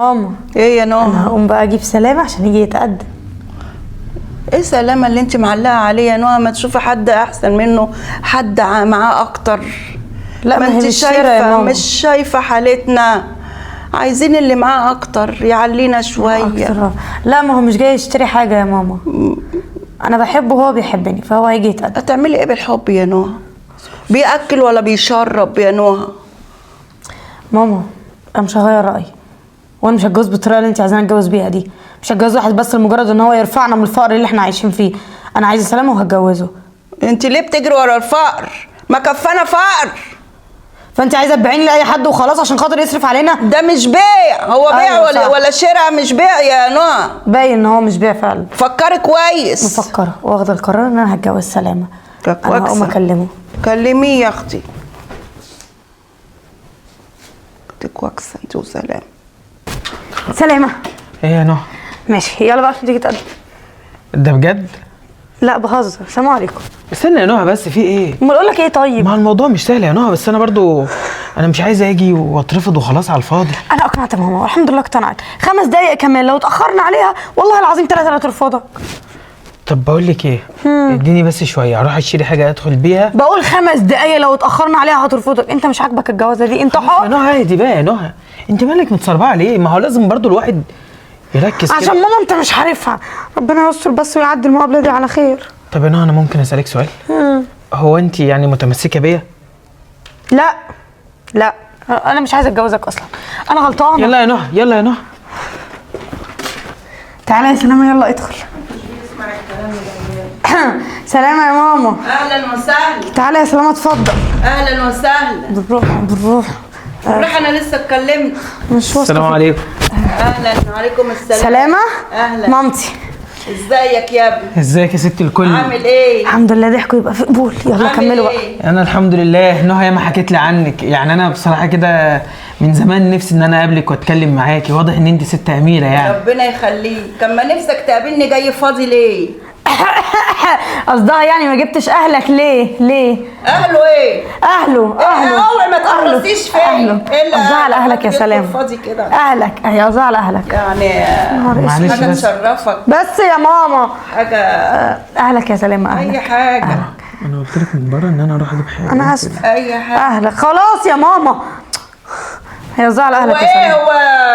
ماما ايه يا نوع؟ انا هقوم بقى اجيب سلامة عشان يجي يتقدم. ايه سلامة اللي انت معلقة عليه يا نوع؟ ما تشوفي حد احسن منه، حد معاه اكتر. لا ما ما هي انت مش شايفة يا شايفة، ماما. مش شايفة حالتنا، عايزين اللي معاه اكتر يعلينا شوية أكتر. لا ما هو مش جاي يشتري حاجة يا ماما، انا بحبه وهو بيحبني فهو هيجي يتقدم. هتعملي ايه بالحب يا نوع؟ بيأكل ولا بيشرب يا نوع؟ ماما انا مش هغير رأيي، وانا مش هتجوز بالطريقة اللي انت عايزاني اتجوز بيها دي. مش هتجوز واحد بس لمجرد ان هو يرفعنا من الفقر اللي احنا عايشين فيه. انا عايزة سلامة وهتجوزه. انت ليه بتجري ورا الفقر؟ ما كفانا فقر. فانت عايزة تبيعيني لاي حد وخلاص عشان خاطر يصرف علينا؟ ده مش بيع، هو بيع أيوة ولا صح. ولا شراء؟ مش بيع يا نوع. باين ان هو مش بيع فعلا. فكري كويس. مفكرة واخدة القرار ان انا هتجوز سلامة. انا هقوم اكلمه. كلميه يا اختي. اختك كويسه انت وسلام. سلامة ايه يا نوح؟ ماشي يلا بقى عشان تيجي تقدم. ده بجد؟ لا بهزر. سلام عليكم. استنى يا نوح بس، في ايه؟ امال اقول لك ايه طيب؟ ما الموضوع مش سهل يا نوح، بس انا برضو انا مش عايز اجي واترفض وخلاص على الفاضي. انا اقنعت ماما والحمد لله اقتنعت. 5 دقايق كمان لو اتاخرنا عليها والله العظيم 3 هترفضك. طب بقول لك ايه، اديني بس شويه اروح اشتري حاجه ادخل بيها. بقول 5 دقايق لو اتاخرنا عليها هترفضك. انت مش عاجبك الجوازه دي؟ انت يا حر. نوح عادي بقى يا نوح، انت مالك متصربعه ليه؟ ما هو لازم برضو الواحد يركز عشان كده. ماما انت مش عارفها. ربنا يستر بس ويعدي المقابله دي على خير. طب يا نوح انا ممكن اسالك سؤال؟ هو انت يعني متمسكه بيا؟ لا لا انا مش عايزه اتجوزك اصلا، انا غلطانه. يلا يا نوح، يلا يا نوح. تعالى يا سلامه يلا ادخل. سلامة يا ماما. اهلا وسهلا. تعالى يا سلامة اتفضل. اهلا وسهلا. بالروح بالروح. روح انا لسه اتكلمت. مش واثقة. السلام عليكم. اهلا وعليكم السلام. سلامة. اهلا. مامتي. ازيك يا ابني؟ ازيك يا ست الكل؟ عامل ايه؟ الحمد لله ضحكوا يبقى في قبول. يلا عامل كملوا بقى. إيه؟ انا الحمد لله. نهى ياما حكيت لي عنك، يعني انا بصراحه كده من زمان نفسي ان انا اقابلك واتكلم معاكي. واضح ان انت ست اميره يعني. ربنا يخليك. كان ما نفسك تقابلني جاي فاضي ليه؟ قصدها يعني ما جبتش اهلك ليه؟ ليه؟ اهله ايه؟ اهله اوعي ما تقرصيش فيا. اهله. قصدها على اهلك يا سلام. فاضي كده اهلك. هي قصدها على اهلك. يعني معلش حاجه بس. تشرفك. بس يا ماما حاجه اهلك يا سلام. اهلك. اي حاجه. انا قلت لك من بره ان انا اروح اجيب حاجه. انا اسفه. اي حاجه. اهلك خلاص يا ماما. هي قصدها على هو اهلك يا ايه؟ سلام. هو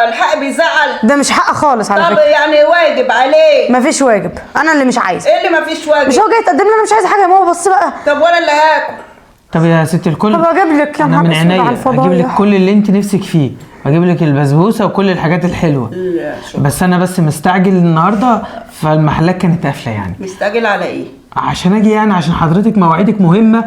الحق بيزعل؟ ده مش حق خالص على طب فكره. يعني واجب عليه. مفيش واجب، انا اللي مش عايزه. ايه اللي مفيش واجب؟ مش هو جاي يتقدم لي انا مش عايزه حاجه يا ماما. بص بقى. طب وانا اللي هاكل. طب يا ست الكل، طب اجيب لك يا انا نهار من اسود على عينيا الفضايح. اجيب لك كل اللي انت نفسك فيه، واجيب لك البسبوسه وكل الحاجات الحلوه. بس انا بس مستعجل النهارده، فالمحلات كانت قافله يعني. مستعجل على ايه؟ عشان اجي يعني عشان حضرتك مواعيدك مهمه.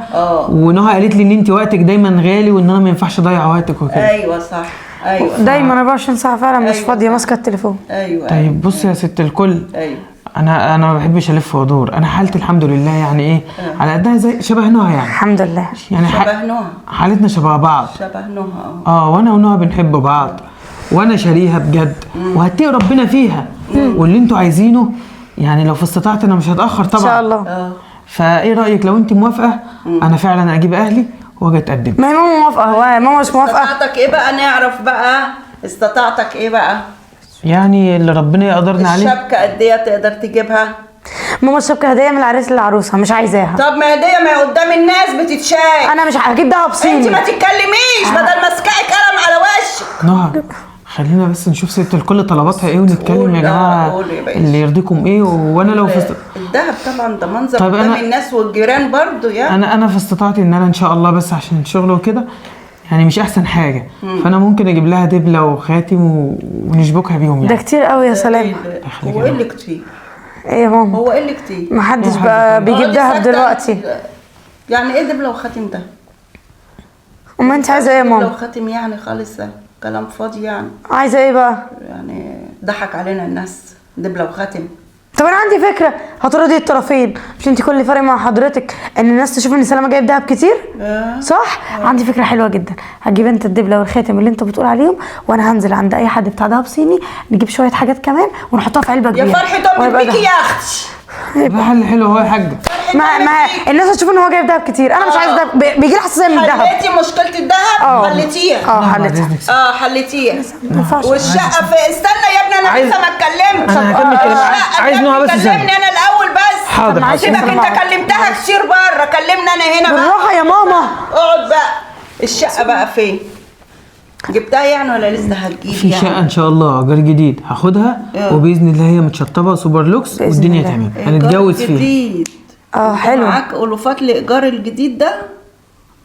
ونهى قالت لي ان انت وقتك دايما غالي وان انا ما ينفعش اضيع وقتك وكده. ايوه صح. ايوه دايما 24 ساعه فعلا مش أيوة. فاضيه ماسكه التليفون. ايوه. طيب بصي يا ست الكل، ايوه. انا ما بحبش الف وادور. انا حالتي الحمد لله يعني ايه على قدها، زي شبه نهى يعني. الحمد لله. يعني شبه نهى. حالتنا شبه بعض. شبه نهى. وانا ونهى بنحب بعض، وانا شاريها بجد وهتقي ربنا فيها. واللي انتوا عايزينه يعني لو في استطاعتي انا مش هتاخر طبعا ان شاء الله. فايه رايك لو انت موافقه انا فعلا اجيب اهلي واجي اتقدم؟ ما هي ماما موافقه. هو ماما مش موافقه. استطاعتك ايه بقى؟ نعرف بقى استطاعتك ايه بقى؟ يعني اللي ربنا يقدرنا عليه. الشبكه قد ايه تقدر تجيبها؟ ماما الشبكه هديه من العريس للعروسه مش عايزاها. طب ما هديه، ما هي قدام الناس بتتشاف. انا مش هجيب دهب صيني. انت ما تتكلميش بدل ما اسكعي قلم على وشك. نهى خلينا بس نشوف ست الكل طلباتها ايه ونتكلم يا جماعه اللي يرضيكم ايه. وانا لو في الدهب طبعا ده منظر طب قدام الناس والجيران برضو يعني. انا في استطاعتي ان انا ان شاء الله بس عشان الشغل وكده يعني مش احسن حاجه. فانا ممكن اجيب لها دبله وخاتم ونشبكها بيهم يعني. ده كتير قوي يا سلام. هو ايه اللي كتير؟ ايه يا ماما؟ هو ايه اللي كتير؟ محدش بقى بيجيب دهب دلوقتي. يعني ايه دبله وخاتم ده؟ امال انت عايزه ايه يا دبله ماما؟ وخاتم يعني خالص كلام فاضي يعني. عايزه ايه بقى؟ يعني ضحك علينا الناس. دبله وخاتم. طب انا عندي فكره هترضي الطرفين. مش انت كل اللي فارق مع حضرتك ان الناس تشوف ان سلامه جايب دهب كتير؟ صح؟ عندي فكره حلوه جدا. هتجيب انت الدبله والخاتم اللي انت بتقول عليهم، وانا هنزل عند اي حد بتاع دهب صيني نجيب شويه حاجات كمان ونحطها في علبه كبيره. يا فرحة امك بيكي يا اختي. ده حل حلو اهو يا حاجه. روحي ما الناس هتشوف ان هو جايب دهب كتير، انا مش عايز دهب، بيجي لي حساسيه من الدهب. حليتي مشكله الدهب؟ حليتيها؟ حليتها. حليتيها. ما ينفعش. والشقه في، استنى يا ابني انا لسه ما اتكلمتش. أنا هكمل كلام. عايز نوع بس كلمني انا الاول بس. حاضر. عايز سيبك أسمع. انت كلمتها كتير بره، كلمني انا هنا بقى. بالراحه يا ماما. اقعد بقى. الشقه بقى فين؟ جبتها يعني ولا لسه هتجيب؟ في يعني شقه ان شاء الله ايجار جديد هاخدها، وباذن الله هي متشطبه سوبر لوكس بإذن والدنيا الله. تمام، هنتجوز إيجار فيها. جديد. حلو. معاك الوفات لايجار الجديد ده؟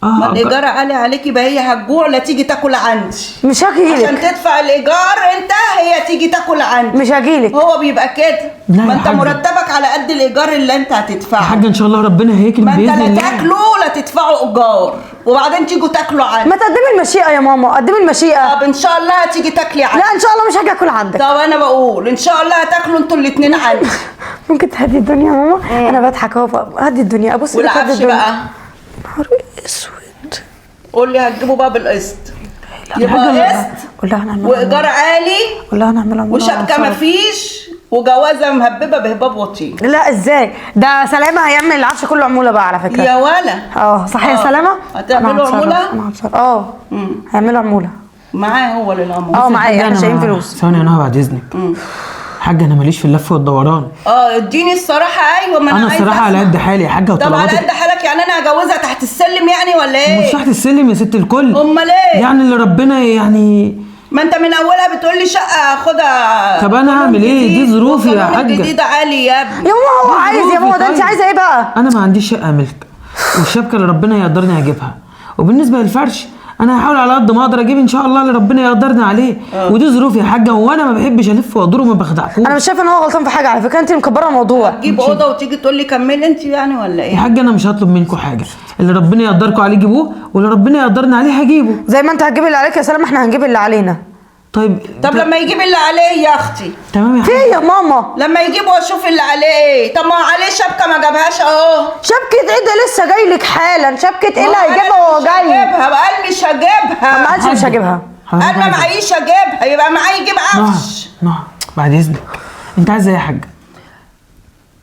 ما اه الايجار عالي عليكي، يبقى هي هتجوع لا تيجي تاكل عندي. مش عشان هجيلك، تدفع الايجار انت، هي تيجي تاكل عندي. مش هجيلك. هو بيبقى كده. لا ما يا انت حاجة. مرتبك على قد الايجار اللي انت يا هتدفعه. حاجه ان شاء الله ربنا هيكرم ما انت باذن لا الله. تاكلوا لا تدفعوا ايجار وبعدين تيجوا تاكلوا عندي. ما تقدمي المشيئه يا ماما، قدمي المشيئه. طب ان شاء الله هتيجي تاكلي عندي. لا ان شاء الله مش هاجي اكل عندك. طب انا بقول ان شاء الله هتاكلوا انتوا الاثنين عندي. ممكن تهدي الدنيا يا ماما؟ انا بضحك اهو، هدي الدنيا، ابص لك هدي والعفش الدنيا. بقى نهار اسود. قول لي هتجيبوا بقى بالقسط. لا، يبقى قسط قول لها هنعمل وايجار عالي قول لها هنعمل عمولة وشبكه مفيش وجوازه مهببه بهباب وطين. لا ازاي؟ ده سلامه هيعمل العفش كله عموله بقى على فكره. يا ولا صح يا سلامه. هتعملوا عموله؟ انا هتصرف. هيعملوا عموله. معاه هو للعموله. معايا، احنا شايلين فلوس. ثواني انا بعد اذنك. حاجه انا ماليش في اللف والدوران. اديني الصراحه. ايوه ما انا انا عايزة الصراحه على أسمع. قد حالي يا حاجه طب على وطلباتك. قد حالك يعني انا هجوزها تحت السلم يعني ولا ايه؟ مش تحت السلم يا ست الكل. امال ايه؟ يعني اللي ربنا يعني. ما انت من اولها بتقول لي شقه خدها. طب أنا هعمل إيه؟ دي ظروفي يا قانون حاجة. جديد عالي يا ابني. يا ماما هو دي عايز، يا ظروفي ماما ده انت طيب. عايزه ايه بقى؟ انا ما عنديش شقه ملك، والشبكه اللي ربنا يقدرني اجيبها، وبالنسبه للفرش انا هحاول على قد ما اقدر اجيب ان شاء الله اللي ربنا يقدرني عليه. ودي ظروفي يا حاجه، وانا ما بحبش الف وادور وما بخدعكوش. انا مش شايفه ان هو غلطان في حاجه على فكره، انت اللي مكبره الموضوع. تجيب اوضه وتيجي تقول لي كملي انت يعني ولا يا ايه؟ حاجه انا مش هطلب منكم حاجه، اللي ربنا يقدركم عليه جيبوه، واللي ربنا يقدرني عليه هجيبه. زي ما انت هتجيب اللي عليك يا سلام، احنا هنجيب اللي علينا. طيب لما يجيب اللي عليه يا اختي. تمام يا في حاجه. ايه يا ماما؟ لما يجيب واشوف اللي عليه ايه. طب ما عليه شبكه ما جابهاش اهو. شبكه ايه ده لسه جاي لك حالا؟ شبكه ايه اللي هيجيبها وهو مش جاي؟ هجيبها قال مش ما هجيبها. قالش مش هجيبها. حضرتك قال ما عايزة إيه؟ معيش هجيبها يبقى معايا يجيب عفش. نعم بعد اذنك، انت عايزه ايه يا حاجه؟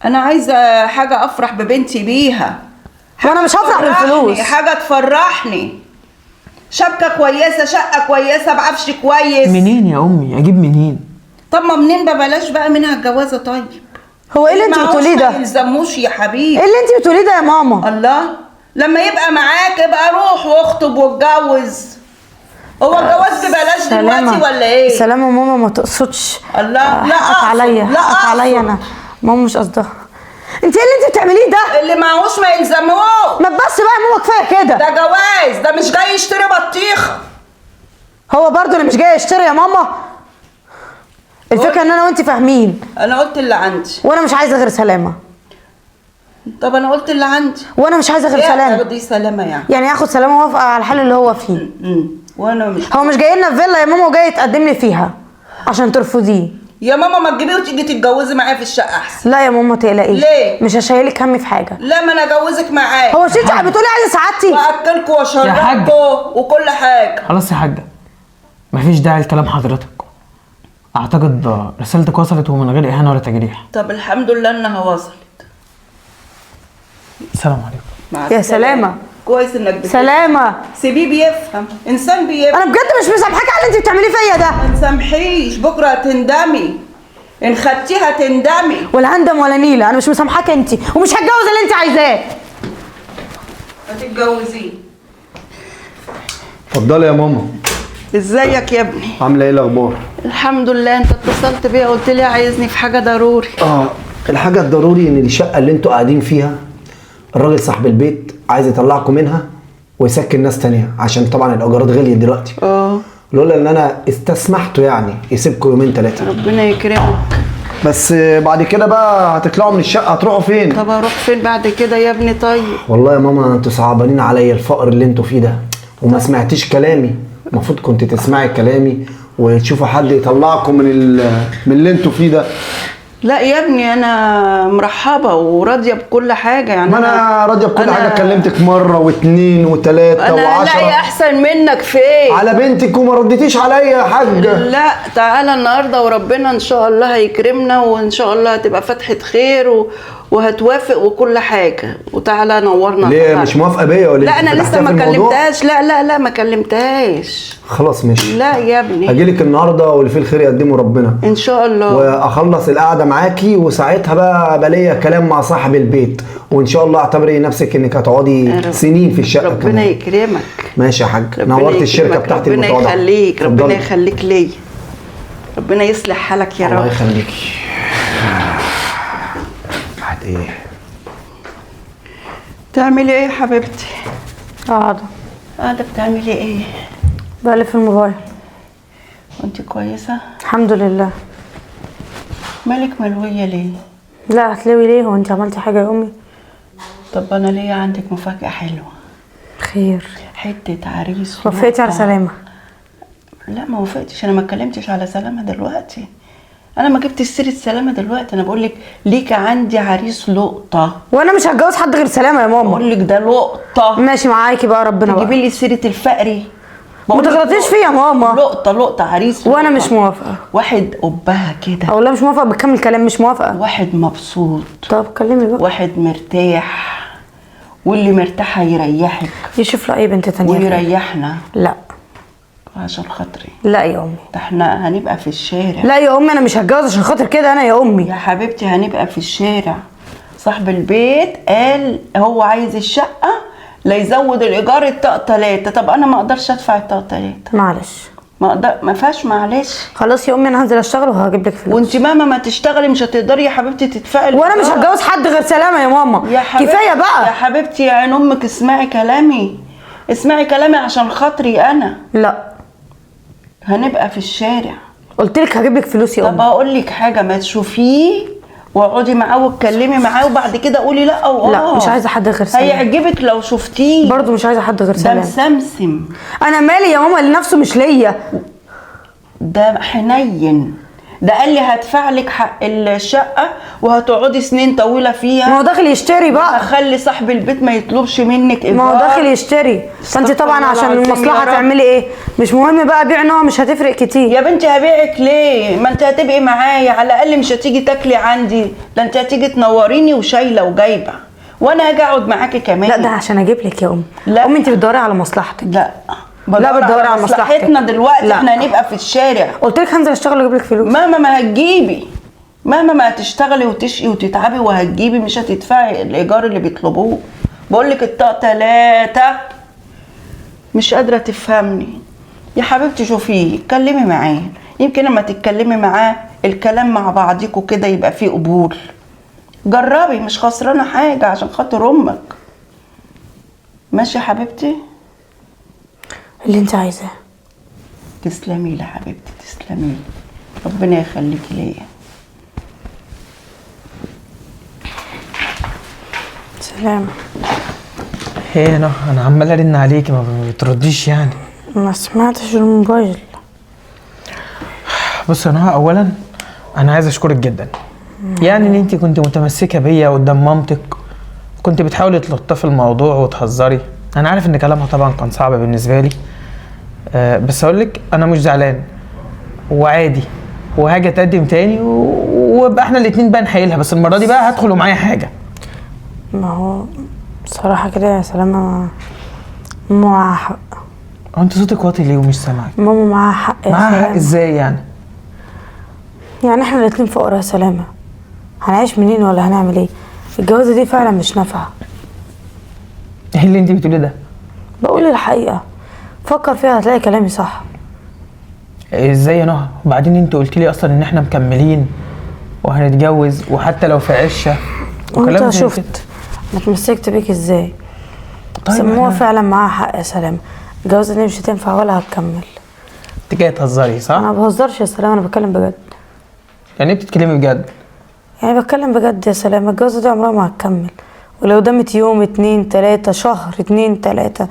انا عايزه حاجه افرح ببنتي بيها. وانا مش هفرح بالفلوس. حاجه تفرحني. شبكه كويسه، شقه كويسه، بعفش كويس. منين يا امي؟ اجيب منين؟ طب ما منين ببلاش بقى منها الجوازه طيب. هو ايه اللي انت معهوش بتقوليه ده؟ ما يلزموش يا حبيبي. ايه اللي انت بتقوليه ده يا ماما؟ الله، لما يبقى معاك يبقى روح واخطب واتجوز. هو الجواز ببلاش دلوقتي ولا ايه؟ سلامة ماما ما تقصدش. الله لا حقك عليا، لا حقك عليا انا. ماما مش قصدها. انت ايه اللي انت بتعمليه ده؟ اللي معهوش ما يلزموش. ما تبص بقى يا ماما، كفايه كده. ده جواز، ده مش جاي يشتري بطيخه. هو برضه اللي مش جاي يشتري يا ماما. الفكره ان انا وانت فاهمين، انا قلت اللي عندي. وانا مش عايزه غير سلامه. طب انا قلت اللي عندي. وانا مش عايزه غير ايه سلامه. دي سلامه يعني؟ يعني هاخد سلامه وافقه على الحال اللي هو فيه. وانا مش. هو مش جاي لنا في فيلا يا ماما وجاي يتقدم لي فيها عشان ترفضيه. يا ماما ما تجيبيه وتيجي تتجوزي معايا في الشقه احسن. لا يا ماما ما تقلقيش. ليه؟ مش هشيلك همي في حاجه. لا ما انا اجوزك معايا. هو انت بتقولي عايزه سعادتي؟ واكلكوا يا حاج. واشربكوا وكل حاجه. خلاص يا حاجه، مفيش داعي لكلام حضرتك. اعتقد رسالتك وصلت ومن غير اهانه ولا تجريح. طب الحمد لله انها وصلت. السلام عليكم. مع يا السلامة. سلامة. كويس انك بتفهم. سلامه. سيبيه بيفهم، انسان بيفهم. انا بجد مش مسامحاكي على اللي انت بتعمليه فيا ده. ما تسامحيش، بكره هتندمي. ان خدتيها تندمي. ولا هندم ولا نيله، انا مش مسامحاكي انت ومش هتجوز اللي انت عايزاه. هتتجوزيه. اتفضلي يا ماما. ازيك يا ابني؟ عامله ايه الاخبار؟ الحمد لله. انت اتصلت بيا قلت لي عايزني في حاجه ضروري. الحاجه الضروري ان الشقه اللي انتوا قاعدين فيها الراجل صاحب البيت عايز يطلعكم منها ويسكن ناس تانية، عشان طبعا الايجارات غليت دلوقتي. لولا ان انا استسمحته يعني يسيبكم يومين ثلاثه. ربنا يكرمك. بس بعد كده بقى هتطلعوا من الشقه هتروحوا فين؟ طب اروح فين بعد كده يا ابني طيب؟ والله يا ماما انتوا صعبانين عليا الفقر اللي انتوا فيه ده، وما سمعتيش كلامي. المفروض كنت تسمعي كلامي وتشوفوا حد يطلعكم من اللي انتوا فيه ده. لا يا ابني انا مرحبه وراضيه بكل حاجه يعني. ما انا راضيه بكل حاجه، كلمتك مره واثنين وثلاثه انا و10. لاقي احسن منك فين؟ على بنتك وما رديتيش عليا يا حاجه. لا تعالى النهارده وربنا ان شاء الله هيكرمنا وان شاء الله هتبقى فتحه خير وهتوافق وكل حاجه، وتعالى نورنا. ليه مش موافقه بيا ولا لا انا أنت لسه فتحتها ما في الموضوع؟ كلمتهاش. لا ما كلمتهاش. خلاص ماشي. لا يا ابني هجيلك النهارده واللي فيه الخير يقدمه ربنا ان شاء الله. واخلص القعده معاكي، وساعتها بقى ليا كلام مع صاحب البيت، وان شاء الله اعتبري نفسك انك هتقعدي سنين في الشقه ربنا كمان. يكرمك. ماشي يا حاج، ربنا نورت الشركه يكرمك. بتاعتي ربنا المتواضعه. يخليك. ربنا اتفضلي. يخليك ليا. ربنا يصلح حالك يا الله رب. يخليكي. بعد ايه؟ بتعملي ايه يا حبيبتي؟ قاعدة بتعملي ايه؟ بقلب في الموبايل. وانت كويسه؟ الحمد لله. مالك ملويه ليه؟ لا هتلوي ليه؟ هو انت عملتي حاجة يا امي؟ طب انا ليا عندك مفاجاه حلوه. خير. حته عريس. وفقتي على لقطة. سلامة؟ لا ما وافقتش، انا ما اتكلمتش على سلامه دلوقتي. انا ما جبتش سيره سلامه دلوقتي، انا بقول لك ليك عندي عريس لقطه. وانا مش هتجوز حد غير سلامة يا ماما. بقول لك ده لقطه. ماشي معاكي بقى ربنا بقى. تجيبي لي سيره الفقري. ما تغلطيش فيا يا ماما. لقطه عريس وانا لقطة. مش موافقة. واحد قبها كده. والله مش موافقة، بكمل كلام مش موافقة. واحد مبسوط. طب كلمي بقى. واحد مرتاح، واللي مرتاحه يريحك يشوف له اي بنت تانية. ويريحنا. لا عشان خاطري. لا يا امي. ده احنا هنبقى في الشارع. لا يا امي انا مش هتجوز عشان خاطر كده انا يا امي. يا حبيبتي هنبقى في الشارع. صاحب البيت قال هو عايز الشقة لا يزود الإيجار الطاق 3. طب أنا ما أقدرش أدفع الطاق 3. معلش. ما فيهاش معلش. خلاص يا امي انا هنزل اشتغل وهجيب لك فلوس. وانت مهما ما تشتغلي مش هتقدري يا حبيبتي تدفعي وانا مش الإيجار. هتجوز حد غير سلامة يا ماما. يا حبيبتي كفاية يا بقى. حبيبتي يا عين أمك اسمعي كلامي. اسمعي كلامي عشان خاطري أنا. لا هنبقى في الشارع. قلت لك هجيب لك فلوس يا طب امي. هقول لك حاجة، ما تشوفيه واقعدي معاه واتكلمي معاه وبعد كده قولي لا او لا مش عايزة حد غير سلامة. هيعجبك لو شفتيه. برضو مش عايزة حد غير ده سلامة. مسمسم. انا مالي يا ماما، اللي نفسه مش ليا. ده حنين. ده قال لي هدفع لك حق الشقه وهتقعدي سنين طويله فيها. ما هو داخل يشتري بقى. اخلي صاحب البيت ما يطلبش منك ايجار. ما هو داخل يشتري. فانت طبعا الله عشان العظيم المصلحة يا رب. تعملي ايه؟ مش مهم بقى بيع نوع، مش هتفرق كتير. يا بنتي هبيعك ليه؟ ما انت هتبقي معايا على الاقل، مش هتيجي تاكلي عندي، ده انت هتيجي تنوريني وشايله وجايبه، وانا هاجي اقعد معاكي كمان. لا ده عشان اجيب لك يا ام. لا. امي انت بتدوري على مصلحتك. لا بتدوري على مصلحتك. مصلحتنا دلوقتي. لا. احنا هنبقى في الشارع. قلت لك هنزل اشتغل واجيب لك فلوس. مهما ما هتجيبي، مهما ما هتشتغلي وتشقي وتتعبي وهتجيبي، مش هتدفعي الايجار اللي بيطلبوه. بقول لك الطاق 3. مش قادره تفهمني يا حبيبتي. شوفيه اتكلمي معاه، يمكن لما تتكلمي معاه الكلام مع بعضيكوا كده يبقى فيه قبول. جربي، مش خسرانه حاجه عشان خاطر امك. ماشي يا حبيبتي؟ اللي انت عايزاه. تسلمي لي يا حبيبتي، تسلمي لي. ربنا يخليكي ليا. سلام. ايه انا عمال ارن عليكي ما بترديش يعني. ما سمعتش الموبايل. بص يا نهى، اولا انا عايز اشكرك جدا. يعني ان انت كنت متمسكه بيا قدام مامتك، كنت بتحاولي تلطفي الموضوع وتهزري. انا عارف ان كلامها طبعا كان صعب بالنسبه لي، بس اقول لك انا مش زعلان وعادي، وهاجي اتقدم تاني ويبقى احنا الاتنين بقى نحايلها. بس المره دي بقى هدخل ومعايا حاجه. ما هو بصراحة كده يا سلامة، ماما معاها حق. هو انت صوتك واطي ليه ومش سامعك؟ ماما معاها حق يا معاها حق سلامة. ازاي يعني؟ يعني احنا الاتنين فقراء يا سلامة، هنعيش منين ولا هنعمل ايه؟ الجوازة دي فعلا مش نافعة. ايه اللي انت بتقوليه ده؟ بقول الحقيقة، فكر فيها هتلاقي كلامي صح. ازاي يا نهى؟ وبعدين انت قلت لي اصلا ان احنا مكملين وهنتجوز وحتى لو في عشه وكلام وانت زي شفت كده. انا اتمسكت بيك ازاي. بس طيب ماما احنا- فعلا معاها حق يا سلامة، الجوازة دي مش هتنفع ولا هتكمل. انت جايه تهزري صح؟ انا ما بهزرش يا سلامة، انا بتكلم بجد. يعني ايه بتتكلمي بجد؟ يعني بتكلم بجد يا سلامة، الجوازة دي عمرها ما هتكمل، ولو دامت يوم 2 3 شهر 2 3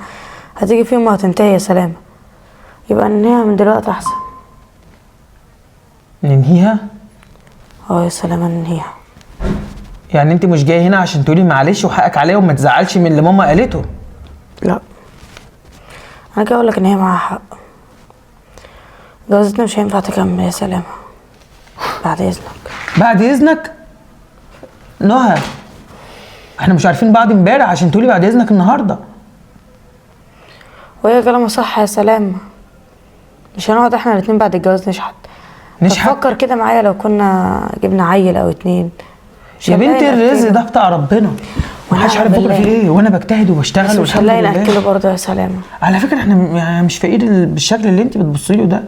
هتيجي في يوم وهتنتهي يا سلامة. يبقى ننهيها من دلوقتي احسن. ننهيها؟ اه يا سلامة ننهيها. يعني انت مش جايه هنا عشان تقولي معلش وحقك عليا وما تزعلش من اللي ماما قالته؟ لا انا جاي اقول لك ان هي معاها حق، جوازتنا مش هينفع تكمل يا سلامة. بعد اذنك. بعد اذنك؟ نهى احنا مش عارفين بعض امبارح عشان تقولي بعد اذنك النهارده. وهي كلامها صح يا سلام، مش هنقعد احنا الاتنين بعد الجواز نشحت. فكر كده معايا لو كنا جبنا عيل او 2 يا بنت الرزق ده بتاع ربنا، محدش عارف بكره في ايه، وانا بجتهد وبشتغل مش هنلاقي ناكله برضه يا سلامه. على فكره احنا يعني مش فقير بالشكل اللي انت بتبصي له ده،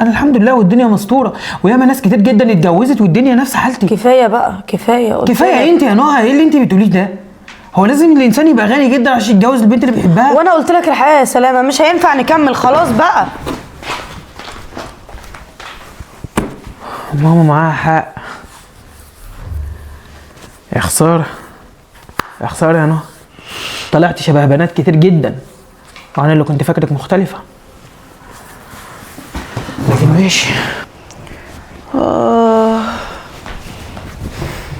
انا الحمد لله والدنيا مستوره، وياما ناس كتير جدا اتجوزت والدنيا نفس حالتي. كفايه بقى كفايه. كفايه انت يا نهى، ايه اللي انت بتقوليه ده؟ هو لازم الانسان يبقى غني جدا عشان يتجوز البنت اللي بيحبها؟ وانا قلت لك الحقيقه يا سلامه، مش هينفع نكمل خلاص بقى. ماما معاها حق. يا خساره يا خساره يا نهى، طلعت شبه بنات كتير جدا، وانا اللي كنت فاكرك مختلفه. لكن ماشي.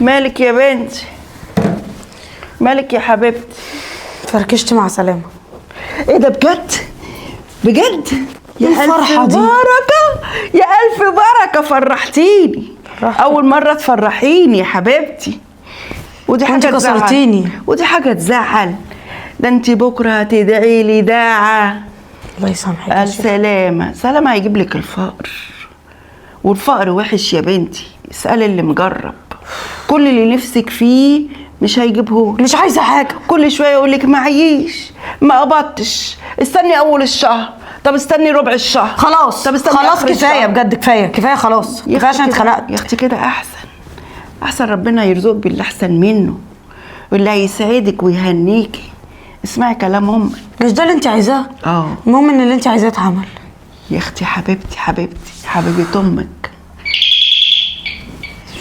مالك يا بنتي؟ مالك يا حبيبتي؟ فركشت مع سلامه. ايه ده بجد؟ بجد؟ يا الفرحة ألف دي. بركة، يا ألف بركة، فرحتيني. أول مرة تفرحيني يا حبيبتي، ودي حاجة كسرتيني. ودي حاجة تزعل. ده انت بكرة هتدعي لي داعة. الله يسامحك. السلامة سلامة هيجيب لك الفقر، والفقر وحش يا بنتي، اسألي اللي مجرب. كل اللي نفسك فيه مش هيجيبهولك. مش عايزه حاجه. كل شويه يقول لك معيش، ما قبضتش، استني اول الشهر، طب استني ربع الشهر، خلاص طب استني خلاص آخر كفايه الشهر. بجد، كفايه خلاص، يا كفايه عشان أختي كده- اتخنقت. يا اختي كده احسن ربنا يرزقك باللي احسن منه، واللي هيسعدك ويهنيكي. اسمعي كلام امك. مش ده اللي انت عايزاه؟ المهم ان اللي انت عايزاه اتعمل. يا اختي حبيبتي حبيبه امك.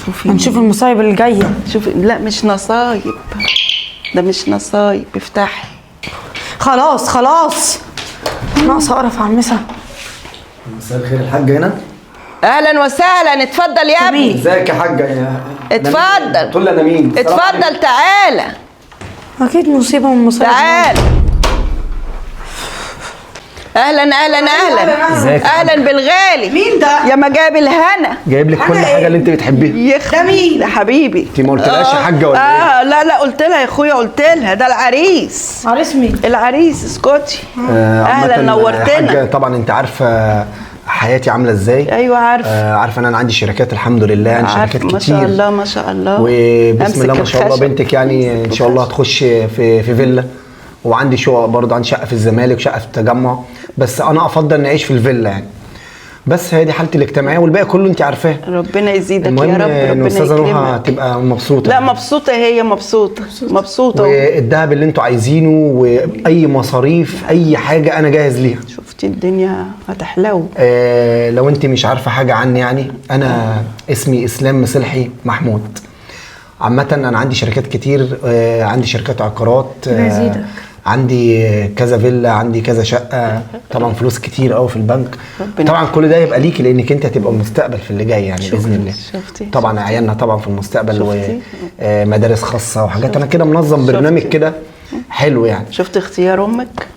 شوفي هنشوف المصايب اللي جايه. شوفي، لا مش نصايب، ده مش نصايب، افتحي. خلاص ناقصه اقرف على المسا. مساء الخير الحاجه هنا. اهلا وسهلا، اتفضل يا ابني. ازيك يا حاجه؟ اتفضل. تقول لي انا مين؟ اتفضل تعالى. اكيد مصيبه من المصايب. تعال. اهلا ازيك؟ اهلا بالغالي. مين ده؟ يا ما جايب الهنا. جايب لك كل حاجه اللي انت بتحبيها. يا مين ده حبيبي؟ انت ما قلتلهاش يا حاجه ولا ايه؟ لا قلت لها يا اخويا، قلت لها ده العريس. عريس مين؟ العريس، اسكتي. اهلا عامة نورتنا. حاجة طبعا انت عارفه حياتي عامله ازاي. ايوه عارفه. عارفه ان انا عندي شركات الحمد لله، يعني شركات كتير ما شاء الله ما شاء الله. وبسم الله ما شاء الله بنتك يعني ان شاء الله هتخش في فيلا، وعندي شقق برضه، عندي شقه في الزمالك وشقه في التجمع، بس انا افضل نعيش في الفيلا يعني. بس هي دي حالتي الاجتماعيه، والباقي كله انت عارفاه. ربنا يزيدك يا المهم رب، ان ربنا استاذه نهى يكرمك. تبقى مبسوطه. لا مبسوطه، هي مبسوطه. والدهب اللي انتوا عايزينه واي مصاريف اي حاجه انا جاهز ليها. شفتي الدنيا هتحلو. لو انت مش عارفه حاجه عني، يعني انا اسمي اسلام مصلحي محمود. عامه انا عندي شركات كتير، عندي شركات عقارات، يزيدك. عندي كذا فيلا، عندي كذا شقه، طبعا فلوس كتير قوي في البنك. طبعا كل ده يبقى ليكي لانك انت هتبقى المستقبل في اللي جاي يعني باذن الله. شفتي طبعا عيالنا طبعا في المستقبل، ومدارس خاصه وحاجات. انا كده منظم برنامج كده حلو يعني. شفت اختيار امك؟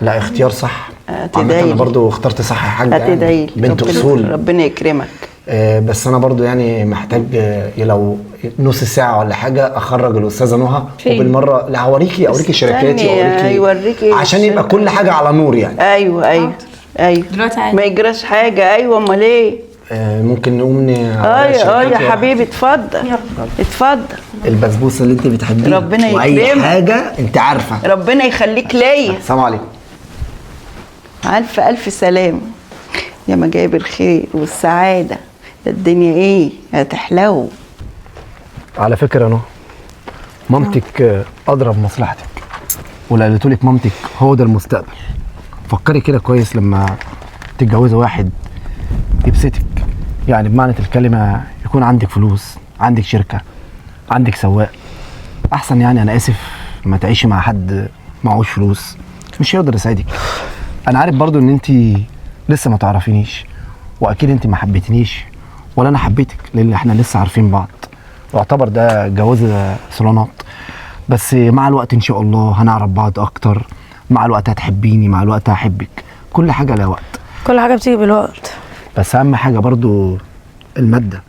لا اختيار صح. هتدعي انا لي. برضو اخترت صح يا حاجه. هتدعي يعني لي. بنت اصول. ربنا يكرمك. بس انا برضو يعني محتاج لو نص ساعه ولا حاجه اخرج الاستاذه نهى، وبالمره لا اوريكي شركاتي يوريكي عشان يبقى كل حاجه على نور يعني. ايوه دلوقتي عادي. ما يجراش حاجه. ايوه امال ايه؟ ممكن نقوم يا حبيبي اتفضل. اتفضل. البسبوسه اللي انت بتحبيها ربنا واي يكرمك. حاجه انت عارفه. ربنا يخليك ليا. السلام عليكم. الف سلام. يا ما جايب الخير والسعاده، الدنيا ايه هتحلو. على فكره نهى، مامتك اضرب مصلحتك، ولو قالت لك مامتك هو ده المستقبل، فكري كده كويس لما تتجوزي واحد يبسطك، يعني بمعنى الكلمه يكون عندك فلوس، عندك شركه، عندك سواق. احسن يعني انا اسف ما تعيشي مع حد معهوش فلوس مش هيقدر يساعدك. انا عارف برضو ان انت لسه ما تعرفينيش، واكيد انت ما حبيتنيش ولا انا حبيتك، لان احنا لسه عارفين بعض، واعتبر ده جواز صالونات. بس مع الوقت ان شاء الله هنعرف بعض اكتر، مع الوقت هتحبيني، مع الوقت هحبك، كل حاجه لها وقت. كل حاجه بتيجي بالوقت. بس اهم حاجه برضو الماده.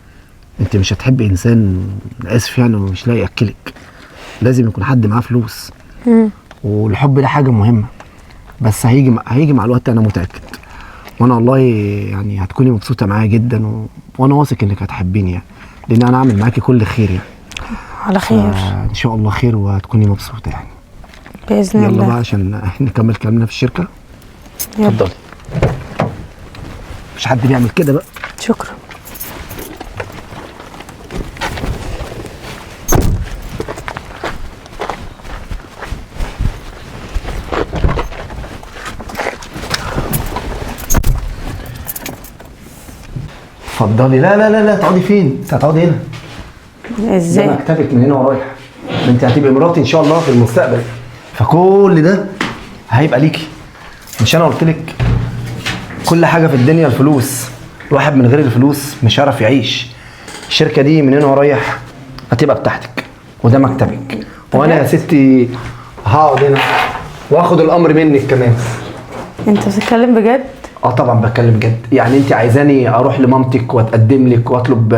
انت مش هتحبي انسان اسف يعني ومش لاقي ياكلك، لازم يكون حد معاه فلوس. والحب ده حاجه مهمه، بس هيجي مع الوقت انا متاكد. وانا والله يعني هتكوني مبسوطه معايا جدا وانا واثق انك هتحبيني يعني، لان انا عامل معاكي كل خير يعني. على خير ان شاء الله خير وهتكوني مبسوطه يعني. باذن يلا الله. بقى عشان نكمل كلامنا في الشركه. يلا. اتفضلي. مش حد بيعمل كده بقى. شكرا. اتفضلي. لا لا لا لا، تقعدي فين؟ انت هتقعدي هنا. ده ازاي؟ مكتبك من هنا ورايح. ده انت هتبقي مراتي ان شاء الله في المستقبل، فكل ده هيبقى ليكي. مش انا قلت لك كل حاجه في الدنيا الفلوس، الواحد من غير الفلوس مش هيعرف يعيش. الشركه دي من هنا ورايح هتبقى بتاعتك، وده مكتبك، وانا يا ستي هقعد هنا واخد الامر منك كمان. انت بتتكلم بجد؟ اه طبعا بتكلم جد. يعني انت عايزاني اروح لمامتك واتقدم لك واطلب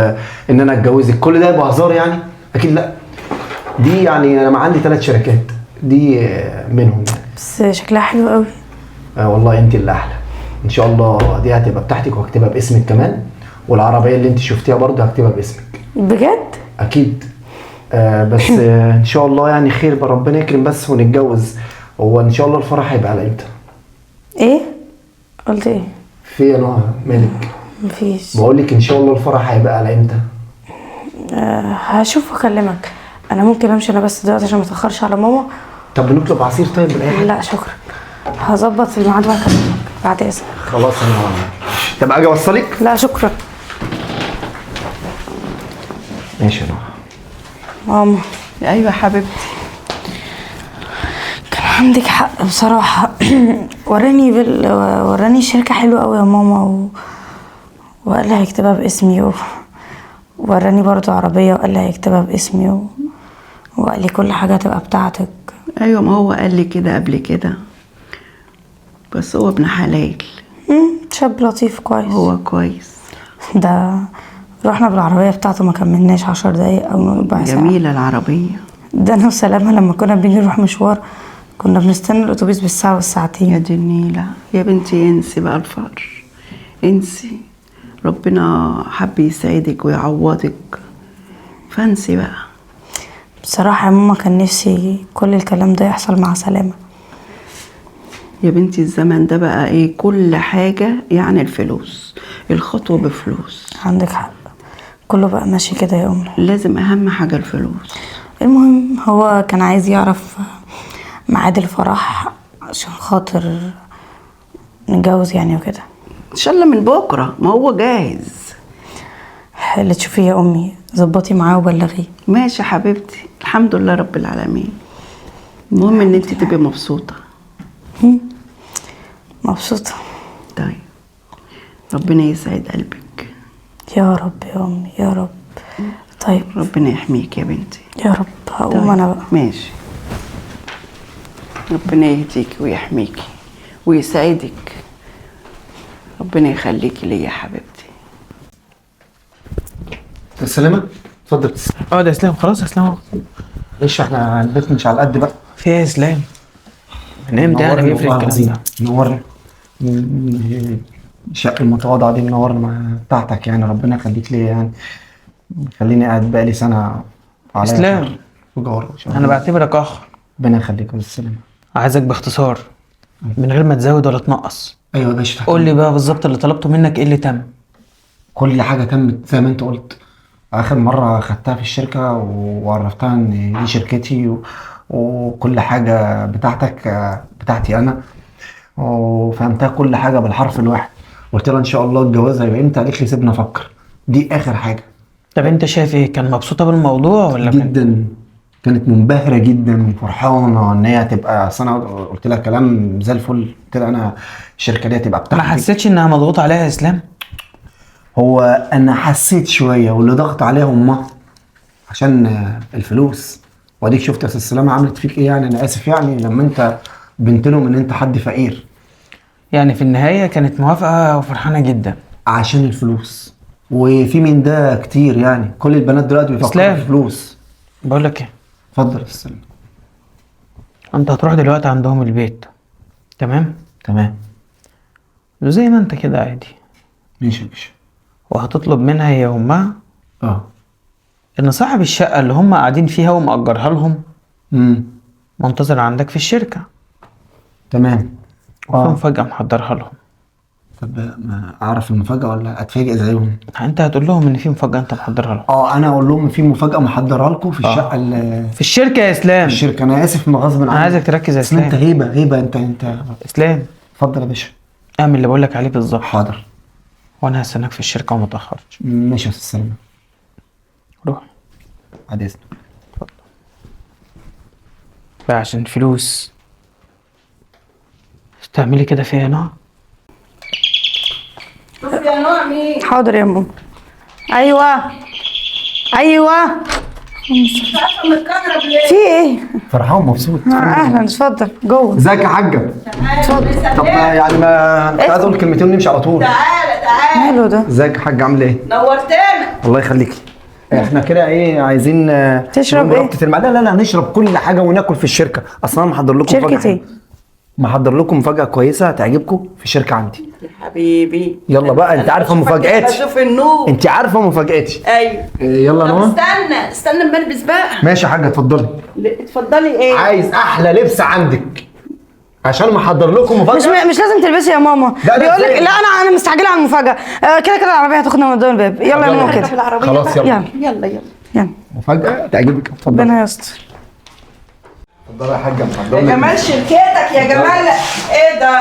ان انا اتجوزك؟ كل ده بهزار يعني؟ اكيد لا. دي يعني انا عندي 3 شركات، دي منهم يعني. بس شكلها حلو قوي. والله انت اللي احلى. ان شاء الله دي هتبقى بتاعتك وهكتبها باسمك كمان، والعربيه اللي انت شفتيها برضه هكتبها باسمك. بجد؟ اكيد. بس ان شاء الله يعني خير بقى، ربنا يكرم بس ونتجوز. هو ان شاء الله الفرح هيبقى على امتى؟ ايه؟ قلت ايه؟ في يا نهى مالك؟ مفيش. بقول لك ان شاء الله الفرح هيبقى على امتى؟ هشوف واكلمك. انا ممكن امشي انا بس دلوقتي عشان ما اتاخرش على ماما. طب بنطلب عصير طيب بالاخر؟ لا شكرا، هظبط في الميعاد وهكلمك بعد اذنك. خلاص انا. طب اجي اوصلك؟ لا شكرا. ماشي يا نهى. ماما ايوه حبيبتي. كان عندك حق بصراحة. وراني شركة حلوة قوي يا ماما وقال لي هيكتبها باسمي وراني برضو عربية وقال لي هيكتبها باسمي وقال لي كل حاجة هتبقى بتاعتك. ايوه ما هو قال لي كده قبل كده، بس هو ابن حلال. شاب لطيف كويس. هو كويس. ده رحنا بالعربية بتاعته ما كملناش 10 دقايق او ربع ساعة. جميلة العربية. ده انا وسلامة لما كنا بنيجي نروح مشوار كنا بنستنى الاتوبيس بالساعة والساعتين. يا دي النيلة يا بنتي، انسي بقى الفقر، انسي. ربنا حب يسعدك ويعوضك، فانسي بقى. بصراحة يا ماما كان نفسي كل الكلام ده يحصل مع سلامة. يا بنتي الزمن ده بقى ايه، كل حاجة يعني الفلوس، الخطوة بفلوس. عندك حق، كله بقى ماشي كده يا أمي. لازم اهم حاجة الفلوس. المهم هو كان عايز يعرف ميعاد الفرح عشان خاطر نتجوز يعني وكده. ان شاء الله من بكرة، ما هو جاهز. اللي تشوفيه يا أمي ظبطي معاه وبلغيه. ماشي حبيبتي، الحمد لله رب العالمين. المهم ان انت تبقي مبسوطة. مبسوطة. طيب ربنا يسعد قلبك. يا رب يا أمي يا رب. طيب ربنا يحميك يا بنتي. يا رب. هقوم طيب. أنا بقى. ماشي. ربنا يهديكي ويحميكي ويسعدك. ربنا يخليكي ليا يا حبيبتي. سلامة اتفضل. اه ده اسلام. خلاص يا اسلام. ليش احنا البيت مش على قد بقى؟ في ايه يا اسلام؟ من امتى يعني بيفرق الكلام ده؟ نورنا. الشقة المتواضعة دي منورنا مع بتاعتك يعني، ربنا يخليك ليا يعني. خليني قاعد بقالي سنة على اسلام وجار. انا بعتبرك اخ. ربنا يخليك بالسلامة. عايزك باختصار من غير ما تزود ولا تنقص. ايوه يا باشا. قول لي بقى بالظبط اللي طلبته منك ايه اللي تم. كل حاجة تمت زي ما انت قلت. اخر مرة خدتها في الشركة وعرفتها ان دي شركتي وكل حاجة بتاعتك بتاعتي انا، وفهمتها كل حاجة بالحرف الواحد. قلت لها ان شاء الله الجواز هيبقى امتى، قالت لي سيبنا افكر. دي اخر حاجة. طب انت شايف ايه؟ كان مبسوطة بالموضوع ولا جدا. كانت منبهرة جدا وفرحانة ان هي هتبقى. اصل انا قلت لها كلام زي الفل، قلت لها انا الشركة دي هتبقى ما بتاعتي. حسيتش انها مضغوط عليها يا اسلام؟ هو انا حسيت شويه، واللي ضغط عليها امها عشان الفلوس. واديك شفت يا استاذ سلامه عملت فيك ايه يعني. انا اسف يعني لما انت بنت لهم ان انت حد فقير. يعني في النهاية كانت موافقة وفرحانة جدا عشان الفلوس. وفي من ده كتير يعني، كل البنات دلوقتي بيفكروا إسلام. في الفلوس. بقول لك ايه، اتفضل يا استاذ سلمى. انت هتروح دلوقتي عندهم البيت، تمام؟ تمام. زي ما انت كده عادي، ماشي يا باشا. وهتطلب منها هي وامها اه. ان صاحب الشقة اللي هم قاعدين فيها ومأجرها لهم منتظر عندك في الشركة، تمام. وفي مفاجأة محضرها لهم. طب ما اعرف المفاجأة ولا اتفاجئ زيهم؟ انت هتقول لهم ان في مفاجأة انت محضرها لهم. انا اقول لهم في مفاجأة محضرها لكم في الشقة في الشركة يا اسلام. الشركة. انا اسف ما غصب عنك. انا عايزك تركز يا اسلام. انت اسلام. هيبة انت اسلام، اتفضل يا باشا. اعمل اللي بقولك عليه بالظبط، حاضر. وانا هستناك في الشركة وما تأخرش. ماشي يا استاذ سلمى. روح بعد اذنك. بقى عشان فلوس تعملي كده فيا نوع. شوف يا نوع مين. حاضر يا ماما. ايوه ايوه. مش عارفه متكهرب ليه. في ايه؟ فرحان ومبسوط. اهلا اتفضل جوه. ازيك يا حاجة؟ طب يعني ما كنت عايز اقول كلمتين ونمشي على طول. تعالى ماله ده؟ ازيك يا حاجة عاملة ايه؟ نورتنا. الله يخليكي. احنا كده ايه عايزين تشرب نقوم ايه؟ ربطة لا نشرب كل حاجة وناكل في الشركة. اصلا انا محضر لكم شركة مفاجأة. ايه؟ محضر لكم مفاجأة كويسة هتعجبكم في الشركة عندي. يا حبيبي يلا بقى انت عارفة مفاجآتي. اشوف النور. انت عارفة مفاجآتي. ايوه. يلا طب نوع. استنى اما البس بقى. ماشي يا حاجة اتفضلي. اتفضلي ايه؟ عايز احلى لبس عندك عشان محضر لكم مفاجأة. مش لازم تلبسي يا ماما. لا، بيقول لك ازاي؟ لا انا مستعجله على المفاجاه. كده كده العربيه هتاخدنا من قدام الباب. يلا يا ماما في كده. العربيه خلاص بقى. يلا. يلا يلا مفاجأة تعجبك. اتفضلي. ربنا يستر. اتفضلي يا حاجة محضر يا لك. جمال شركتك يا جمال. ايه ده؟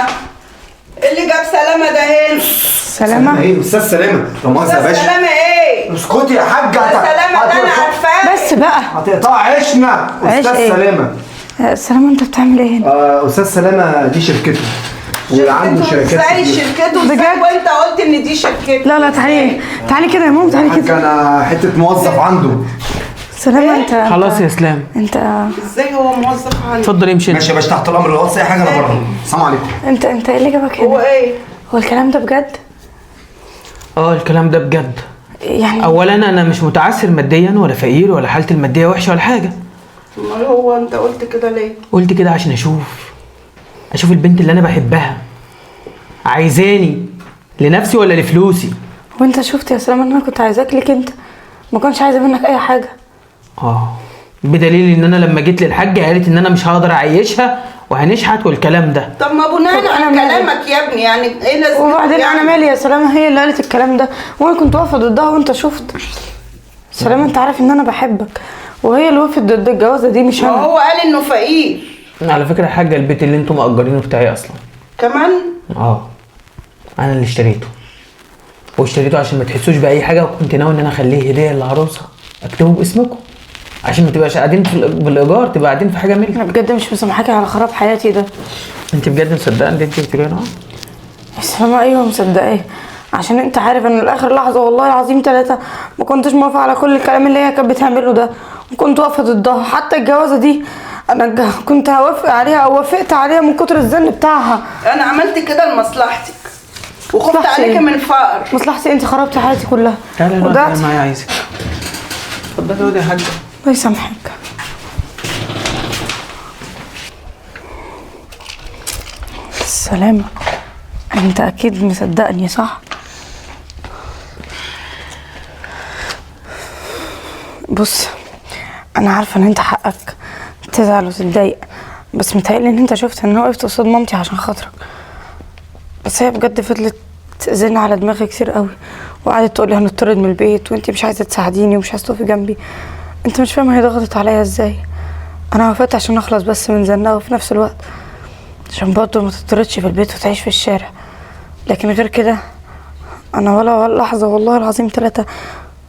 اللي جاب سلامه ده هنا؟ سلامه. ايه استاذ سلامة؟ لا مؤاخذة يا ده باشا. سلامه ايه؟ اسكتي يا حاجة. ده سلامه ده انا عارفاه. بس بقى هتقطع عيشنا. عيش استاذ ايه؟ سلامة. سلامه انت بتعمل ايه هنا؟ استاذ سلامة دي شركته وعنده شركات ازاي كتير. شركته ازاي بجد؟ وانت قلت ان دي شركته؟ لا تعالي تعالي كده يا ماما تعالي حاجة كده. انا حتة موظف عنده. سلامه انت خلاص يا اسلام، انت ازاي هو موظف عنده؟ اتفضل امشي. ماشي يا باشا تحت الامر. لو عاوز اي حاجة انا بره. السلام عليكم. انت ايه اللي جابك هو هنا؟ ايه؟ هو الكلام ده بجد؟ الكلام ده بجد. يعني اولا انا مش متعثر ماديا ولا فقير ولا حالتي الماديه وحشه ولا حاجه. امال هو انت قلت كده ليه؟ قلت كده عشان اشوف البنت اللي انا بحبها عايزاني لنفسي ولا لفلوسي. وانت شفت يا سلامه ان انا كنت عايزاك ليك انت، ما كنتش عايزه منك اي حاجه. بدليل ان انا لما جيت للحاجه قالت ان انا مش هقدر اعيشها وهنشحت والكلام ده. طب ما بناء طب على أنا مالي؟ كلامك يا ابني يعني ايه لازم؟ وبعدين انا مالي يا سلامه؟ هي اللي قالت الكلام ده وانا كنت واقفه ضدها وانت شفت. سلامه انت عارف ان انا بحبك وهي اللي وقفت ضد الجوازه دي مش ما انا. هو قال انه فقير على فكره يا حاجه البيت اللي انتم مأجرينه بتاعي اصلا. كمان. انا اللي اشتريته، واشتريته عشان ما تحسوش باي حاجه، وكنت ناوي ان انا اخليه هديه للعروسه اكتبه باسمكم عشان ما تبقاش قاعدين بالايجار، تبقى قاعدين في حاجه ملك. انا بجد مش مسامحاكي على خراب حياتي ده. انت بجد مصدقه ان انت بتقولي انا؟ يا سلامه ايوه مصدقاه، عشان انت عارف ان لاخر لحظه والله العظيم 3 ما كنتش موافقه على كل الكلام اللي هي كانت بتعمله ده، وكنت واقفه ضدها. حتى الجوازه دي انا كنت هوافق عليها او وافقت عليها من كتر الزن بتاعها. انا عملت كده لمصلحتك وخفت مصلحتي عليك ايه؟ من الفقر. مصلحتي انت خربتي حياتي كلها. تعالى وضعت. نقعد معايا عايزك. اتفضلي اقعدي يا حاجه. الله يسامحك. سلامة انت اكيد مصدقني صح؟ بص انا عارفه ان انت حقك تزعل وتتضايق، بس متهيألي ان انت شفت ان انا وقفت قصاد مامتي عشان خاطرك، بس هي بجد فضلت تأذيني على دماغي كتير قوي، وقعدت تقولي هنطرد من البيت وانتي مش عايزه تساعديني ومش عايزه تقفي جنبي. انت مش فاهمه هي ضغطت عليا ازاي. انا وافقت عشان اخلص بس من زنها، وفي نفس الوقت عشان برضه ما تطردش في البيت وتعيش في الشارع، لكن غير كده انا ولا لحظه والله العظيم 3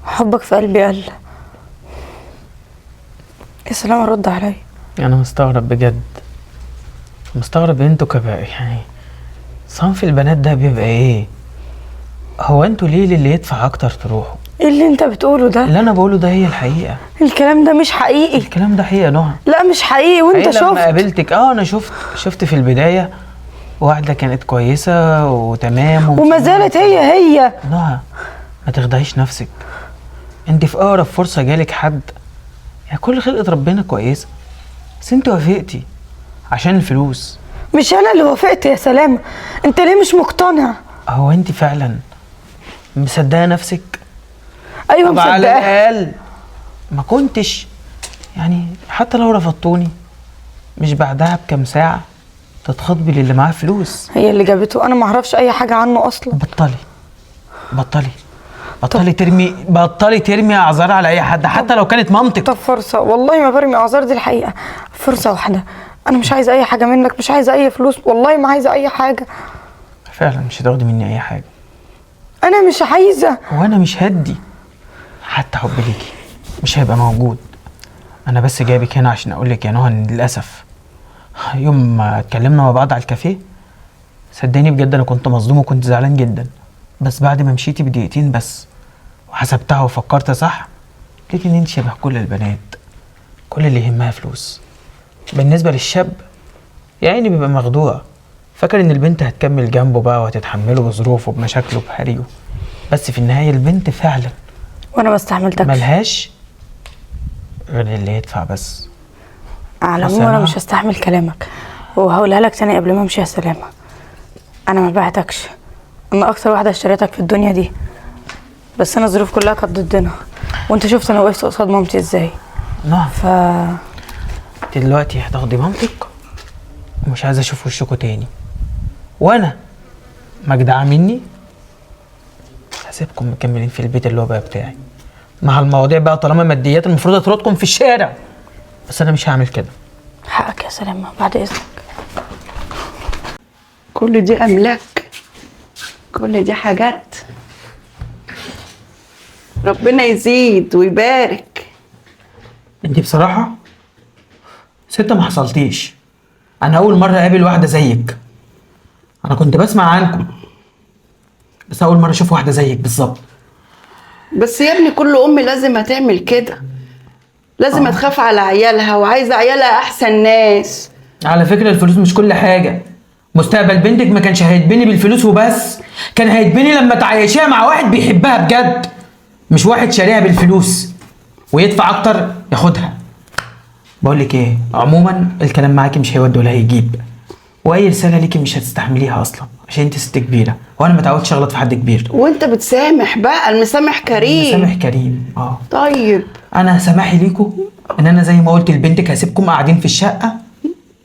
حبك في قلبي قل. يا سلام رد عليا. انا مستغرب بجد، مستغرب انتوا يعني صنف البنات ده بيبقى ايه؟ هو انتوا ليه اللي يدفع اكتر تروحوا؟ ايه اللي انت بتقوله ده؟ اللي انا بقوله ده هي الحقيقه. الكلام ده مش حقيقي. الكلام ده حقيقه نهى. لا مش حقيقي وانت حقيقة لما شفت. قابلتك انا شفت في البدايه واحده كانت كويسه وتمام وما زالت هي. نهى ما تخدعيش نفسك. انت في اقرب فرصه جالك حد يا كل خلقة ربنا كويسة، بس انت وافقتي عشان الفلوس. مش انا اللي وافقت يا سلامة، انت ليه مش مقتنع؟ هو انت فعلا مصدقة نفسك؟ ايوه طب على مصدقة. الأقل ما كنتش يعني حتى لو رفضتوني مش بعدها بكام ساعة تتخطبي للي معاه فلوس. هي اللي جابته، انا ما اعرفش اي حاجة عنه اصلا. بطلي ترمي اعذار على اي حد حتى لو كانت مامتك. طب فرصة، والله ما برمي اعذار، دي الحقيقة. فرصة واحدة، انا مش عايزة اي حاجة منك، مش عايزة اي فلوس، والله ما عايزة اي حاجة. فعلا مش هتاخدي مني اي حاجة، انا مش عايزة. وانا مش هدي حتى حب ليكي، مش هيبقى موجود. انا بس جايبك هنا عشان اقولك يا نهى ان للاسف يوم ما اتكلمنا مع بعض على الكافيه صدقني بجد انا كنت مصدوم وكنت زعلان جدا، بس بعد ما مشيتي بدقيقتين بس وحسبتها وفكرت صح لقيت ان انت شبه كل البنات، كل اللي يهمها فلوس. بالنسبه للشاب يا عيني بيبقى مخدوع، فاكر ان البنت هتكمل جنبه بقى وهتتحمله بظروفه بمشاكله بحريه، بس في النهايه البنت فعلا وانا ما استحملتكش. ملهاش غير اللي يدفع بس. على العموم انا مش هستحمل كلامك، وهقولها لك تاني قبل ما امشي يا سلامة. انا ما بعتكش، انا اكتر واحدة اشتريتك في الدنيا دي، بس انا الظروف كلها كانت ضدنا، وانت شفت انا وقفت قصاد مامتي ازاي. نعم. دلوقتي هتاخدي مامتك ومش عايز اشوف وشكوا تاني، وانا مجدعة مني هسيبكم مكملين في البيت اللي هو بقى بتاعي مع المواضيع بقى، طالما ماديات المفروض اطردكم في الشارع، بس انا مش هعمل كده. حقك يا سلامة، بعد اذنك. كل دي املاك، كل دي حاجات، ربنا يزيد ويبارك. انت بصراحة ستة ما حصلتيش، انا اول مرة اقابل واحدة زيك. انا كنت بسمع عنكم بس اول مرة اشوف واحدة زيك بالظبط. بس يا ابني كل ام لازم تعمل كده، لازم تخاف على عيالها وعايزه عيالها احسن ناس. على فكرة الفلوس مش كل حاجة، مستقبل بنتك ما كانش هيتبني بالفلوس وبس، كان هيتبني لما تعيشيها مع واحد بيحبها بجد، مش واحد شاريها بالفلوس ويدفع اكتر ياخدها. بقولك ايه، عموما الكلام معاكي مش هيودي ولا هيجيب، واي رسالة ليكي مش هتستحمليها اصلا عشان انت ست كبيرة وانا متعودتش اغلط في حد كبير. وانت بتسامح بقى، المسامح كريم. سامح كريم. طيب انا سامحي ليكوا ان انا زي ما قلت لبنتك هسيبكم قاعدين في الشقة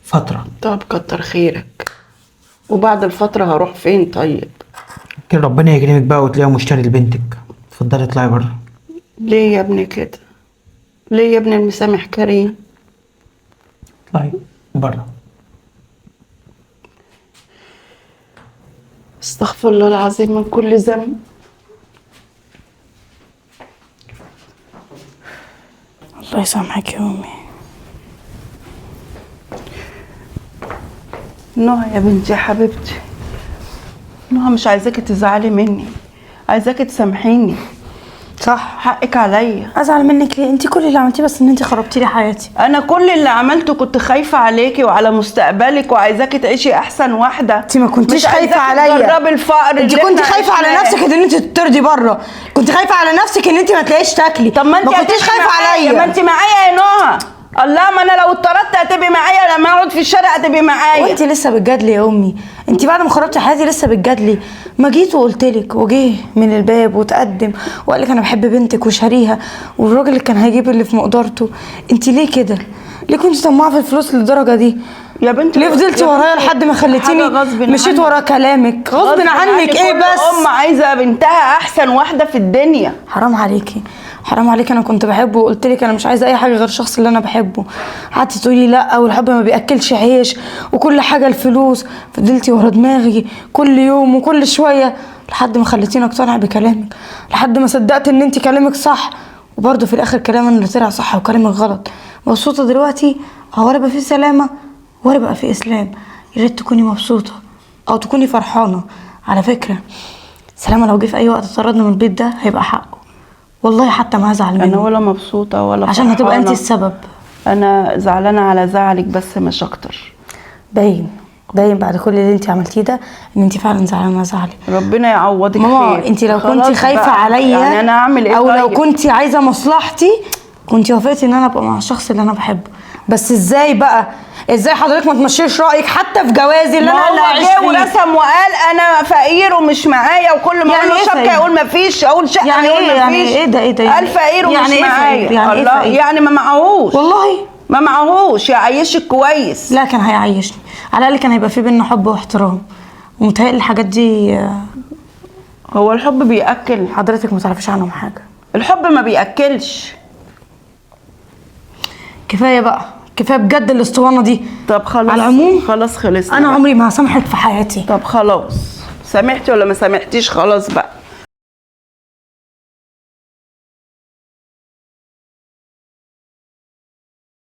فترة. طب كتر خيرك، وبعد الفترة هروح فين طيب؟ يمكن ربنا يكرمك بقى وتلاقيها مشتري لبنتك. اتفضلي اطلعي بره. ليه يا ابني كده؟ ليه يا ابني المسامح كريم؟ اطلعي بره. استغفر الله العظيم من كل ذنب. الله يسامحك يا امي. نهى يا بنتي يا حبيبتي، نهى مش عايزاكي تزعلي مني، عايزاكي تسامحيني. صح، حقك عليا. ازعل منك ليه؟ انت كل اللي عملتيه بس ان انت خربتي لي حياتي. انا كل اللي عملته كنت خايفه عليكي وعلى مستقبلك وعايزاكي تعيشي احسن واحده. انت ما كنتيش خايفه عليا، تجربي الفقر انت اللي كنت احنا خايفه على عشناه. نفسك ان انت تطردي بره، كنت خايفه على نفسك ان انت ما تلاقيش تاكلي. طب ما انت ما كنتيش خايفه عليا. ما انت معايا يا نهى. الله، ما انا لو اتطردت هتبقي معايا، لما اقعد في الشارع هتبقي معايا. وانت لسه بتجادلي يا امي؟ انت بعد ما خربتي حياتي لسه بتجادلي؟ ما جيت وقلت لك وجه من الباب وتقدم وقال لك انا بحب بنتك وشاريها، والراجل اللي كان هيجيب اللي في مقدرته. انت ليه كده؟ ليه كنت طماعه في الفلوس للدرجه دي يا بنتي؟ ليه فضلتي ورايا لحد ما خليتيني مشيت ورا كلامك؟ غصب عنك. ايه بس؟ ام عايزه بنتها احسن واحده في الدنيا. حرام عليكي، حرام عليكي. انا كنت بحبه وقلت لك انا مش عايزه اي حاجه غير الشخص اللي انا بحبه. قعدتي تقولي لا والحب ما بياكلش عيش وكل حاجه الفلوس. فضلتي ورا دماغي كل يوم وكل شويه لحد ما خليتيني اقتنع بكلامك، لحد ما صدقت ان انت كلامك صح، وبرضه في الاخر كلام انا اللي طلع صح وكلامك غلط. مبسوطه دلوقتي، ولا بقى في سلامه ولا بقى في اسلام. يا ريت تكوني مبسوطه او تكوني فرحانه. على فكره سلامه لو جه في اي وقت طردنا من البيت ده هيبقى حقه، والله حتى ما هزعل منه. انا ولا مبسوطه ولا عشان فرحانة. هتبقى انت السبب. انا زعلانه على زعلك بس مش اكتر. باين بعد كل اللي انت عملتيه ده ان انت فعلا زعلانه على زعلي. ربنا يعوضك ماما خير. انت لو خلاص كنت خايفه بقى. عليا يعني انا اعمل ايه او لو طيب؟ كنت عايزه مصلحتي كنت وافقتي ان انا ابقى مع الشخص اللي انا بحبه، بس ازاي بقى؟ ازاي حضرتك ما تمشيش رايك حتى في جوازي اللي ما انا اللي هو هعيش جه فيه؟ ورسم وقال انا فقير ومش معايا، وكل ما يعني اقول له إيه شبكه فقير؟ يقول ما فيش، اقول شقه يعني يقول إيه؟ ما يعني فيش. إيه ده؟ إيه ده؟ يعني قال فقير ومش يعني إيه معايا. فقير؟ يعني إيه الله، فقير؟ يعني ما معهوش والله ما معهوش يعيشك كويس. لا، كان هيعيشني على الاقل، كان هيبقى في بينا حب واحترام، ومتهيألي الحاجات دي هو الحب بيأكل؟ حضرتك ما تعرفيش عنهم حاجه. الحب ما بيأكلش. كفايه بقى، كفايه بجد الاسطوانه دي. طب خلاص، على العموم خلاص خلصنا انا بقى. عمري ما هسامحك في حياتي. طب خلاص، سامحتي ولا ما سامحتيش؟ خلاص بقى.